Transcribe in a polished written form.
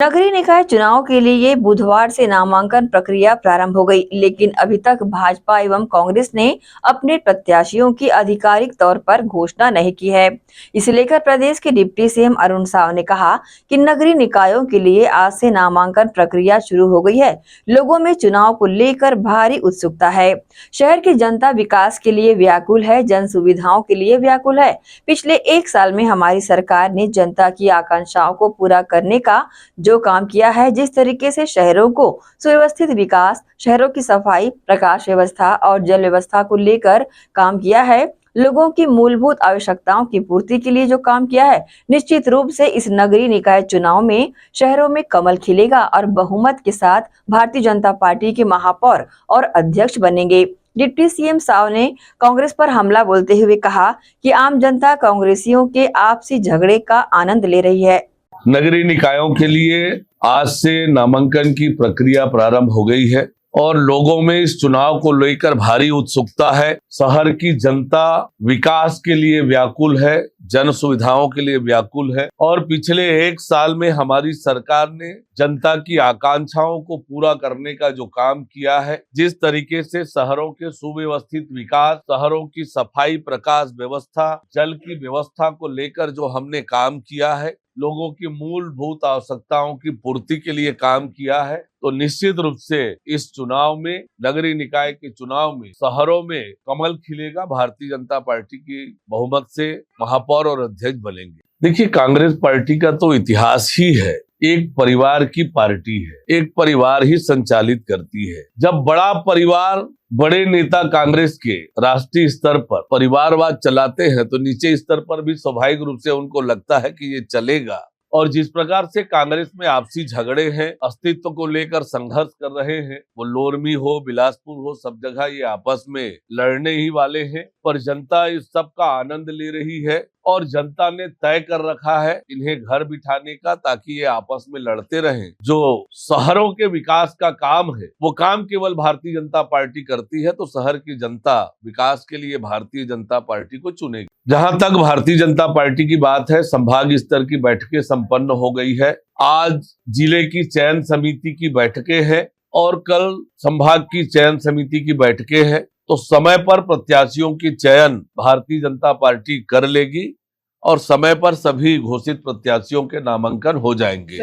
नगरीय निकाय चुनाव के लिए बुधवार से नामांकन प्रक्रिया प्रारंभ हो गई, लेकिन अभी तक भाजपा एवं कांग्रेस ने अपने प्रत्याशियों की आधिकारिक तौर पर घोषणा नहीं की है। इसे लेकर प्रदेश के डिप्टी सीएम अरुण साव ने कहा कि नगरीय निकायों के लिए आज से नामांकन प्रक्रिया शुरू हो गई है। लोगों में चुनाव को लेकर भारी उत्सुकता है। शहर की जनता विकास के लिए व्याकुल है, जन सुविधाओं के लिए व्याकुल है। पिछले 1 साल में हमारी सरकार ने जनता की आकांक्षाओं को पूरा करने का जो काम किया है, जिस तरीके से शहरों को सुव्यवस्थित विकास, शहरों की सफाई, प्रकाश व्यवस्था और जल व्यवस्था को लेकर काम किया है, लोगों की मूलभूत आवश्यकताओं की पूर्ति के लिए जो काम किया है, निश्चित रूप से इस नगरीय निकाय चुनाव में शहरों में कमल खिलेगा और बहुमत के साथ भारतीय जनता पार्टी के महापौर और अध्यक्ष बनेंगे। डिप्टी सीएम साव ने कांग्रेस पर हमला बोलते हुए कहा कि आम जनता कांग्रेसियों के आपसी झगड़े का आनंद ले रही है। नगरीय निकायों के लिए आज से नामांकन की प्रक्रिया प्रारंभ हो गई है और लोगों में इस चुनाव को लेकर भारी उत्सुकता है। शहर की जनता विकास के लिए व्याकुल है, जन सुविधाओं के लिए व्याकुल है और पिछले 1 साल में हमारी सरकार ने जनता की आकांक्षाओं को पूरा करने का जो काम किया है, जिस तरीके से शहरों के सुव्यवस्थित विकास, शहरों की सफाई, प्रकाश व्यवस्था, जल की व्यवस्था को लेकर जो हमने काम किया है, लोगों की मूलभूत आवश्यकताओं की पूर्ति के लिए काम किया है, तो निश्चित रूप से इस चुनाव में, नगरीय निकाय के चुनाव में शहरों में कमल खिलेगा। भारतीय जनता पार्टी की बहुमत से महापौर और अध्यक्ष बनेंगे। देखिए, कांग्रेस पार्टी का तो इतिहास ही है, एक परिवार की पार्टी है, एक परिवार ही संचालित करती है। जब बड़ा परिवार, बड़े नेता कांग्रेस के राष्ट्रीय स्तर पर परिवारवाद चलाते हैं तो नीचे स्तर पर भी स्वाभाविक रूप से उनको लगता है कि ये चलेगा। और जिस प्रकार से कांग्रेस में आपसी झगड़े हैं, अस्तित्व को लेकर संघर्ष कर रहे हैं, वो लोरमी हो, बिलासपुर हो, सब जगह ये आपस में लड़ने ही वाले हैं, पर जनता इस सब का आनंद ले रही है और जनता ने तय कर रखा है इन्हें घर बिठाने का, ताकि ये आपस में लड़ते रहें। जो शहरों के विकास का काम है, वो काम केवल भारतीय जनता पार्टी करती है, तो शहर की जनता विकास के लिए भारतीय जनता पार्टी को चुनेगी। जहां तक भारतीय जनता पार्टी की बात है, संभाग स्तर की बैठकें संपन्न हो गई है। आज जिले की चयन समिति की बैठकें हैं और कल संभाग की चयन समिति की बैठकें हैं। तो समय पर प्रत्याशियों की चयन भारतीय जनता पार्टी कर लेगी और समय पर सभी घोषित प्रत्याशियों के नामांकन हो जाएंगे।